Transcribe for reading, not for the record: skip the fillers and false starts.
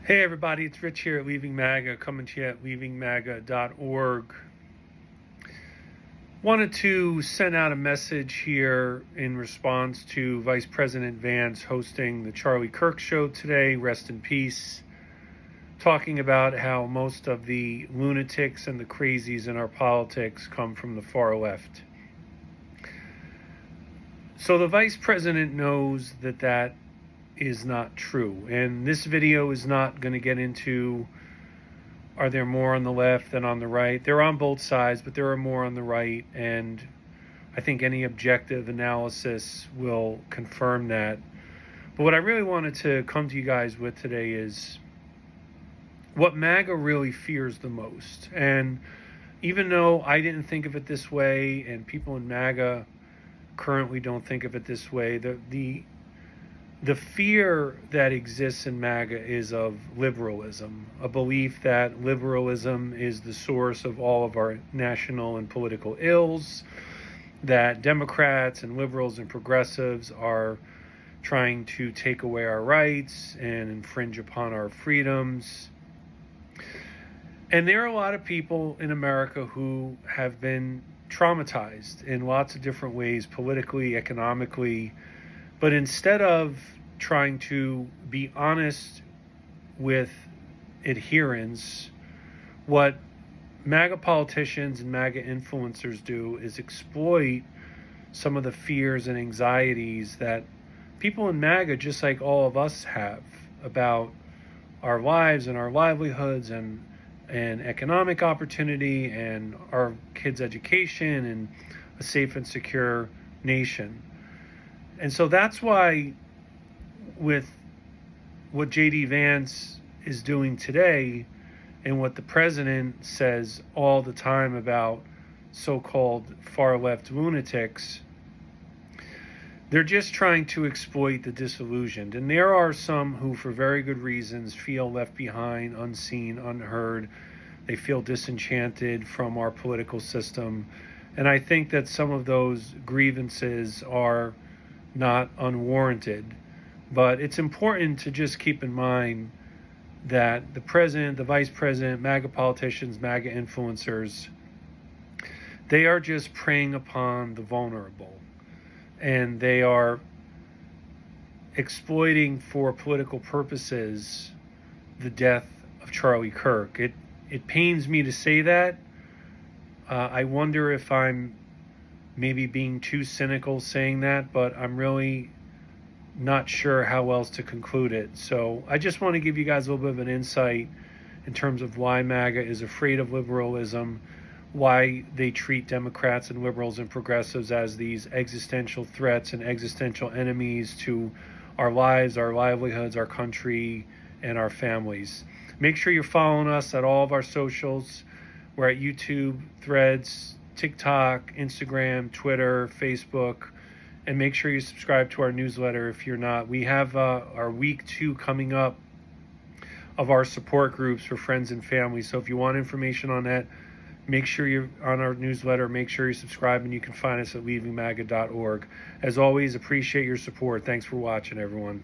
Hey everybody, it's Rich here at Leaving MAGA, coming to you at leavingmaga.org. Wanted to send out a message here in response to Vice President Vance hosting the Charlie Kirk show today, rest in peace, talking about how most of the lunatics and the crazies in our politics come from the far left. So the Vice President knows that is not true. And this video is not going to get into, are there more on the left than on the right? They're on both sides, but there are more on the right. And I think any objective analysis will confirm that. But what I really wanted to come to you guys with today is what MAGA really fears the most. And even though I didn't think of it this way, and people in MAGA currently don't think of it this way, the fear that exists in MAGA is of liberalism, a belief that liberalism is the source of all of our national and political ills, that Democrats and liberals and progressives are trying to take away our rights and infringe upon our freedoms. And there are a lot of people in America who have been traumatized in lots of different ways, politically, economically. But instead of trying to be honest with adherents, what MAGA politicians and MAGA influencers do is exploit some of the fears and anxieties that people in MAGA, just like all of us, have about our lives and our livelihoods and economic opportunity and our kids' education and a safe and secure nation. And so that's why with what J.D. Vance is doing today and what the president says all the time about so-called far-left lunatics, they're just trying to exploit the disillusioned. And there are some who, for very good reasons, feel left behind, unseen, unheard. They feel disenchanted from our political system. And I think that some of those grievances are not unwarranted. But it's important to just keep in mind that the president, the vice president, MAGA politicians, MAGA influencers, they are just preying upon the vulnerable. And they are exploiting for political purposes the death of Charlie Kirk. It pains me to say that. I wonder if I'm maybe being too cynical saying that, but I'm really not sure how else to conclude it. So I just want to give you guys a little bit of an insight in terms of why MAGA is afraid of liberalism, why they treat Democrats and liberals and progressives as these existential threats and existential enemies to our lives, our livelihoods, our country, and our families. Make sure you're following us at all of our socials. We're at YouTube, Threads, TikTok, Instagram, Twitter, Facebook, and make sure you subscribe to our newsletter if you're not. We have our week 2 coming up of our support groups for friends and family. So if you want information on that, make sure you're on our newsletter. Make sure you subscribe, and you can find us at leavingmaga.org. As always, appreciate your support. Thanks for watching, everyone.